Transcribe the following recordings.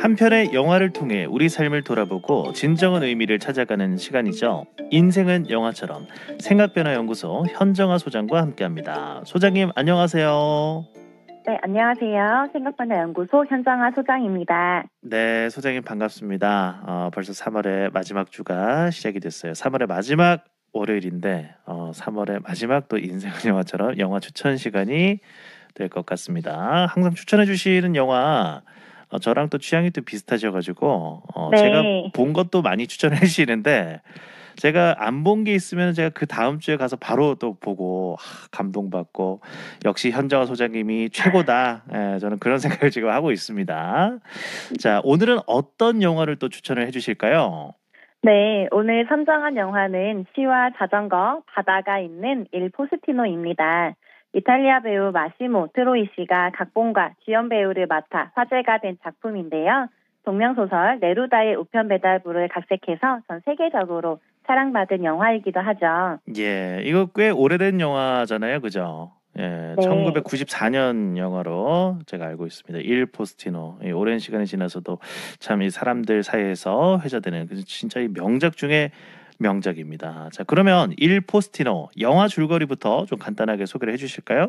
한 편의 영화를 통해 우리 삶을 돌아보고 진정한 의미를 찾아가는 시간이죠. 인생은 영화처럼 생각변화연구소 현정아 소장과 함께합니다. 소장님 안녕하세요. 네, 안녕하세요. 생각변화 연구소 현정아 소장입니다. 네, 소장님 반갑습니다. 벌써 3월의 마지막 주가 시작이 됐어요. 3월의 마지막 월요일인데 3월의 마지막 또 인생은 영화처럼 영화 추천 시간이 될 것 같습니다. 항상 추천해 주시는 영화 저랑 또 취향이 또 비슷하셔가지고 제가 네. 본 것도 많이 추천해 주시는데 제가 안 본 게 있으면 제가 그 다음 주에 가서 바로 또 보고 감동받고 역시 현정화 소장님이 최고다. 예, 저는 그런 생각을 지금 하고 있습니다. 자, 오늘은 어떤 영화를 또 추천을 해주실까요? 네, 오늘 선정한 영화는 시와 자전거, 바다가 있는 일 포스티노입니다. 이탈리아 배우 마시모 트로이시가 각본과 주연 배우를 맡아 화제가 된 작품인데요. 동명소설 네루다의 우편 배달부를 각색해서 전 세계적으로 사랑받은 영화이기도 하죠. 예, 이거 꽤 오래된 영화잖아요, 그죠? 예, 네. 1994년 영화로 제가 알고 있습니다. 일 포스티노. 오랜 시간이 지나서도 참 이 사람들 사이에서 회자되는 진짜 이 명작 중에 명작입니다. 자, 그러면 일 포스티노 영화 줄거리부터 좀 간단하게 소개를 해주실까요?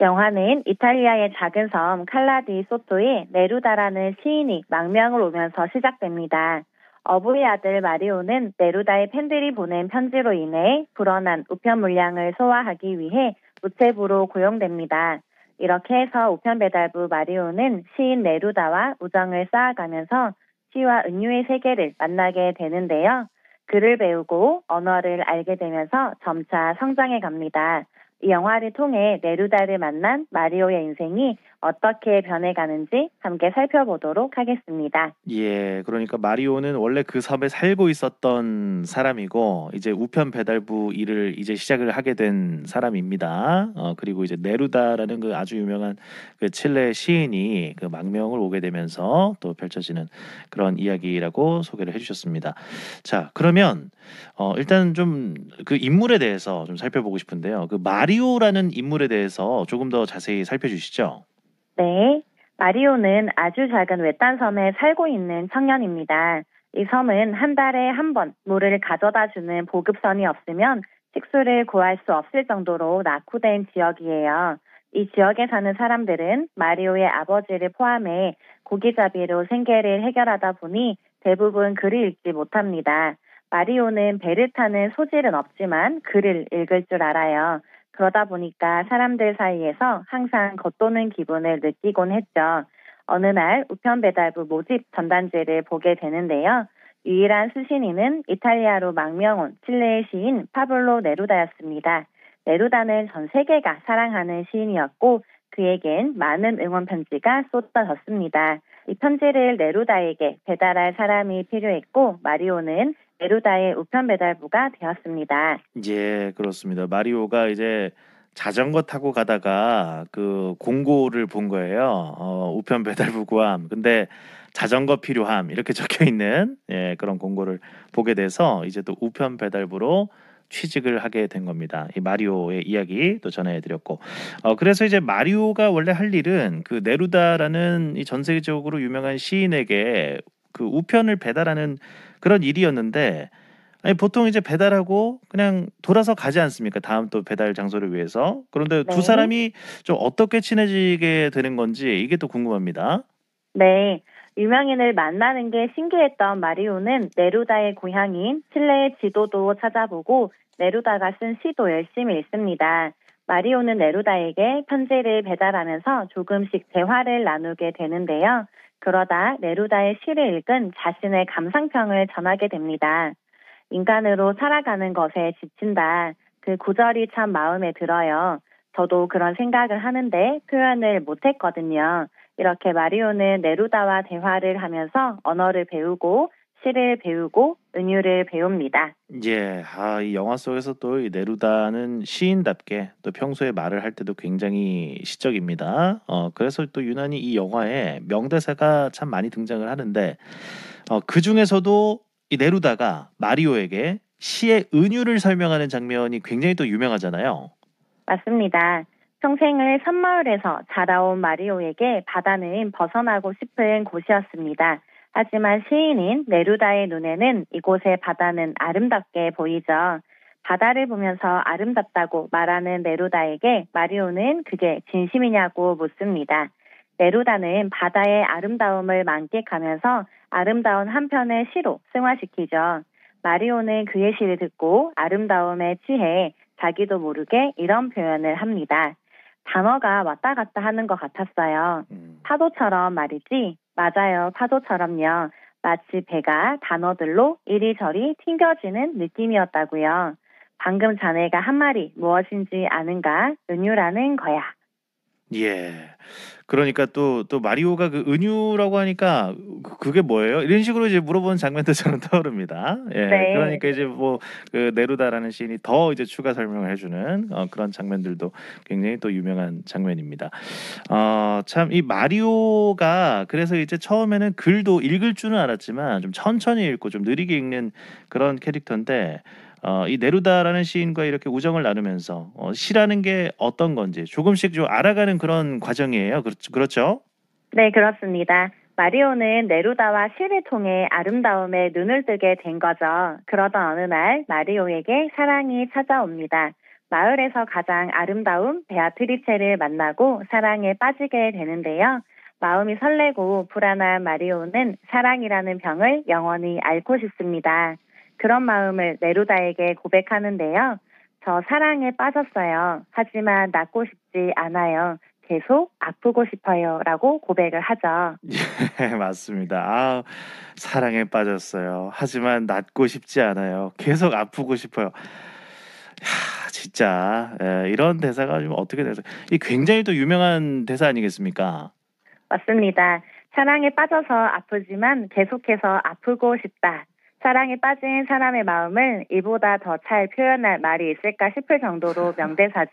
영화는 이탈리아의 작은 섬 칼라디 소토에 네루다라는 시인이 망명을 오면서 시작됩니다. 어부의 아들 마리오는 네루다의 팬들이 보낸 편지로 인해 불어난 우편 물량을 소화하기 위해 우체부로 고용됩니다. 이렇게 해서 우편 배달부 마리오는 시인 네루다와 우정을 쌓아가면서 시와 은유의 세계를 만나게 되는데요. 글을 배우고 언어를 알게 되면서 점차 성장해 갑니다. 이 영화를 통해 네루다를 만난 마리오의 인생이 어떻게 변해가는지 함께 살펴보도록 하겠습니다. 예, 그러니까 마리오는 원래 그 섬에 살고 있었던 사람이고 이제 우편 배달부 일을 이제 시작을 하게 된 사람입니다. 그리고 이제 네루다라는 그 아주 유명한 그 칠레 시인이 그 망명을 오게 되면서 또 펼쳐지는 그런 이야기라고 소개를 해주셨습니다. 자, 그러면 일단 좀 그 인물에 대해서 좀 살펴보고 싶은데요. 그 마리오라는 인물에 대해서 조금 더 자세히 살펴주시죠. 네, 마리오는 아주 작은 외딴 섬에 살고 있는 청년입니다. 이 섬은 한 달에 한 번 물을 가져다 주는 보급선이 없으면 식수를 구할 수 없을 정도로 낙후된 지역이에요. 이 지역에 사는 사람들은 마리오의 아버지를 포함해 고기잡이로 생계를 해결하다 보니 대부분 글을 읽지 못합니다. 마리오는 배를 타는 소질은 없지만 글을 읽을 줄 알아요. 그러다 보니까 사람들 사이에서 항상 겉도는 기분을 느끼곤 했죠. 어느 날 우편 배달부 모집 전단지를 보게 되는데요. 유일한 수신인은 이탈리아로 망명 온 칠레의 시인 파블로 네루다였습니다. 네루다는 전 세계가 사랑하는 시인이었고 그에겐 많은 응원 편지가 쏟아졌습니다. 이 편지를 네루다에게 배달할 사람이 필요했고 마리오는 네루다의 우편 배달부가 되었습니다. 예, 그렇습니다. 마리오가 이제 자전거 타고 가다가 그 공고를 본 거예요. 우편 배달부 구함. 근데 자전거 필요함 이렇게 적혀 있는 그런 공고를 보게 돼서 이제 또 우편 배달부로 취직을 하게 된 겁니다. 이 마리오의 이야기 또 전해드렸고, 그래서 이제 마리오가 원래 할 일은 그 네루다라는 이 전 세계적으로 유명한 시인에게 그 우편을 배달하는 그런 일이었는데 아니 보통 이제 배달하고 그냥 돌아서 가지 않습니까? 다음 또 배달 장소를 위해서. 그런데 두 네. 사람이 좀 어떻게 친해지게 되는 건지 이게 또 궁금합니다. 네, 유명인을 만나는 게 신기했던 마리오는 네루다의 고향인 칠레의 지도도 찾아보고 네루다가 쓴 시도 열심히 읽습니다. 마리오는 네루다에게 편지를 배달하면서 조금씩 대화를 나누게 되는데요. 그러다 네루다의 시를 읽은 자신의 감상평을 전하게 됩니다. 인간으로 살아가는 것에 지친다. 그 구절이 참 마음에 들어요. 저도 그런 생각을 하는데 표현을 못했거든요. 이렇게 마리오는 네루다와 대화를 하면서 언어를 배우고 시를 배우고 은유를 배웁니다. 예, 이 영화 속에서 또 이 네루다는 시인답게 또 평소에 말을 할 때도 굉장히 시적입니다. 그래서 또 유난히 이 영화에 명대사가 참 많이 등장을 하는데, 그 중에서도 이 네루다가 마리오에게 시의 은유를 설명하는 장면이 굉장히 또 유명하잖아요. 맞습니다. 평생을 섬마을에서 자라온 마리오에게 바다는 벗어나고 싶은 곳이었습니다. 하지만 시인인 네루다의 눈에는 이곳의 바다는 아름답게 보이죠. 바다를 보면서 아름답다고 말하는 네루다에게 마리오는 그게 진심이냐고 묻습니다. 네루다는 바다의 아름다움을 만끽하면서 아름다운 한 편의 시로 승화시키죠. 마리오는 그의 시를 듣고 아름다움에 취해 자기도 모르게 이런 표현을 합니다. 단어가 왔다 갔다 하는 것 같았어요. 파도처럼 말이지? 맞아요, 파도처럼요. 마치 배가 단어들로 이리저리 튕겨지는 느낌이었다고요. 방금 자네가 한 말이 무엇인지 아는가? 은유라는 거야. 예. 그러니까 또 마리오가 그 은유라고 하니까 그게 뭐예요? 이런 식으로 이제 물어보는 장면도 저는 떠오릅니다. 예. 네. 그러니까 이제 뭐 그 네루다라는 시인이 더 이제 추가 설명을 해주는 그런 장면들도 굉장히 또 유명한 장면입니다. 참 이 마리오가 그래서 이제 처음에는 글도 읽을 줄은 알았지만 좀 천천히 읽고 좀 느리게 읽는 그런 캐릭터인데 이 네루다라는 시인과 이렇게 우정을 나누면서 시라는 게 어떤 건지 조금씩 좀 알아가는 그런 과정이에요. 그렇죠? 네, 그렇습니다. 마리오는 네루다와 시를 통해 아름다움에 눈을 뜨게 된 거죠. 그러던 어느 날 마리오에게 사랑이 찾아옵니다. 마을에서 가장 아름다운 베아트리체를 만나고 사랑에 빠지게 되는데요. 마음이 설레고 불안한 마리오는 사랑이라는 병을 영원히 앓고 싶습니다. 그런 마음을 네루다에게 고백하는데요. 저 사랑에 빠졌어요. 하지만 낫고 싶지 않아요. 계속 아프고 싶어요. 라고 고백을 하죠. 예, 맞습니다. 사랑에 빠졌어요. 하지만 낫고 싶지 않아요. 계속 아프고 싶어요. 야, 진짜 이런 대사가 좀 어떻게 돼서 이 굉장히 또 유명한 대사 아니겠습니까? 맞습니다. 사랑에 빠져서 아프지만 계속해서 아프고 싶다. 사랑에 빠진 사람의 마음을 이보다 더 잘 표현할 말이 있을까 싶을 정도로 명대사죠.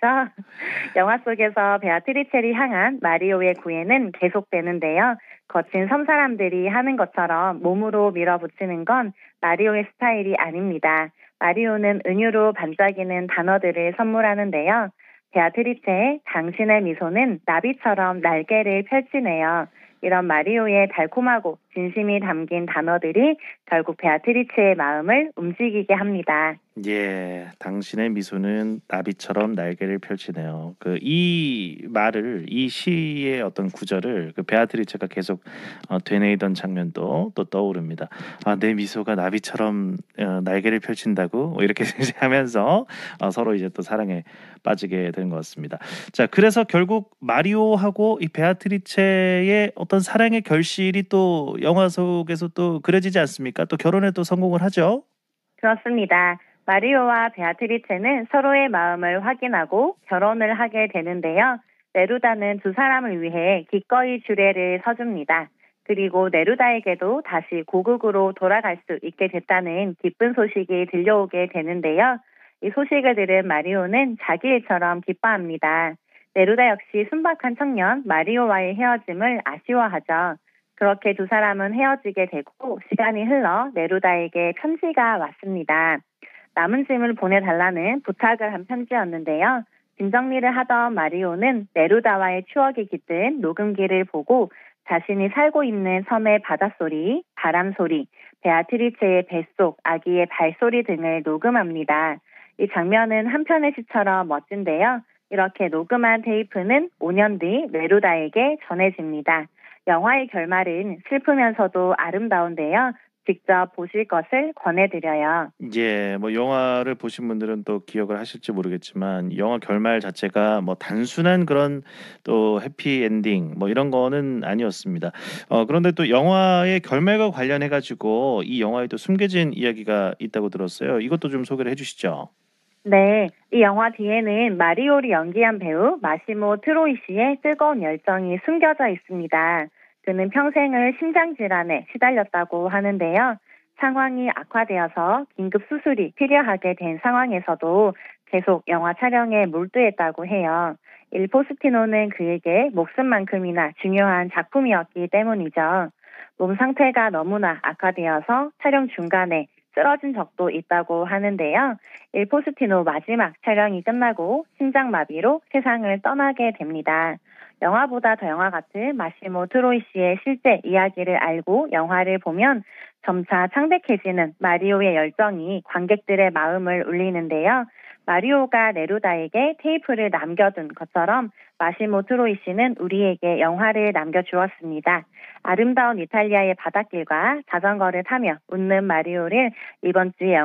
영화 속에서 베아트리체를 향한 마리오의 구애는 계속되는데요. 거친 섬 사람들이 하는 것처럼 몸으로 밀어붙이는 건 마리오의 스타일이 아닙니다. 마리오는 은유로 반짝이는 단어들을 선물하는데요. 베아트리체의 당신의 미소는 나비처럼 날개를 펼치네요. 이런 마리오의 달콤하고 진심이 담긴 단어들이 결국 베아트리체의 마음을 움직이게 합니다. 예, 당신의 미소는 나비처럼 날개를 펼치네요. 이 말을 이 시의 어떤 구절을 그 베아트리체가 계속 되뇌이던 장면도 또 떠오릅니다. 내 미소가 나비처럼 날개를 펼친다고 뭐 이렇게 이제 하면서 서로 이제 또 사랑에 빠지게 된 것 같습니다. 자, 그래서 결국 마리오하고 이 베아트리체의 어떤 사랑의 결실이 또 영화 속에서 또 그려지지 않습니까? 또 결혼에 또 성공을 하죠. 그렇습니다. 마리오와 베아트리체는 서로의 마음을 확인하고 결혼을 하게 되는데요. 네루다는 두 사람을 위해 기꺼이 주례를 서줍니다. 그리고 네루다에게도 다시 고국으로 돌아갈 수 있게 됐다는 기쁜 소식이 들려오게 되는데요. 이 소식을 들은 마리오는 자기 일처럼 기뻐합니다. 네루다 역시 순박한 청년 마리오와의 헤어짐을 아쉬워하죠. 그렇게 두 사람은 헤어지게 되고 시간이 흘러 네루다에게 편지가 왔습니다. 남은 짐을 보내달라는 부탁을 한 편지였는데요. 짐 정리를 하던 마리오는 네루다와의 추억이 깃든 녹음기를 보고 자신이 살고 있는 섬의 바닷소리, 바람소리, 베아트리체의 뱃속, 아기의 발소리 등을 녹음합니다. 이 장면은 한 편의 시처럼 멋진데요. 이렇게 녹음한 테이프는 5년 뒤 네루다에게 전해집니다. 영화의 결말은 슬프면서도 아름다운데요. 직접 보실 것을 권해드려요. 예, 뭐 영화를 보신 분들은 또 기억을 하실지 모르겠지만 영화 결말 자체가 뭐 단순한 그런 또 해피 엔딩 뭐 이런 거는 아니었습니다. 그런데 또 영화의 결말과 관련해 가지고 이 영화에 또 숨겨진 이야기가 있다고 들었어요. 이것도 좀 소개를 해주시죠. 네, 이 영화 뒤에는 마리오를 연기한 배우 마시모 트로이 씨의 뜨거운 열정이 숨겨져 있습니다. 그는 평생을 심장질환에 시달렸다고 하는데요. 상황이 악화되어서 긴급 수술이 필요하게 된 상황에서도 계속 영화 촬영에 몰두했다고 해요. 일 포스티노는 그에게 목숨만큼이나 중요한 작품이었기 때문이죠. 몸 상태가 너무나 악화되어서 촬영 중간에 쓰러진 적도 있다고 하는데요. 일 포스티노 마지막 촬영이 끝나고 심장마비로 세상을 떠나게 됩니다. 영화보다 더 영화 같은 마시모 트로이 씨의 실제 이야기를 알고 영화를 보면 점차 창백해지는 마리오의 열정이 관객들의 마음을 울리는데요. 마리오가 네루다에게 테이프를 남겨둔 것처럼 마시모 트로이 씨는 우리에게 영화를 남겨주었습니다. 아름다운 이탈리아의 바닷길과 자전거를 타며 웃는 마리오를 이번 주에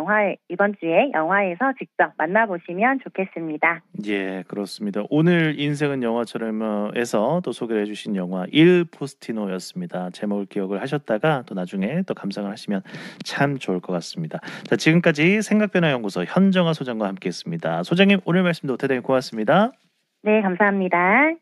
영화에서 직접 만나보시면 좋겠습니다. 예, 그렇습니다. 오늘 인생은 영화처럼에서 또 소개를 해주신 영화 일 포스티노였습니다. 제목을 기억을 하셨다가 또 나중에 또 감상을 하시면 참 좋을 것 같습니다. 자, 지금까지 생각변화연구소 현정아 소장과 함께했습니다. 소장님 오늘 말씀도 대단히 고맙습니다. 네, 감사합니다.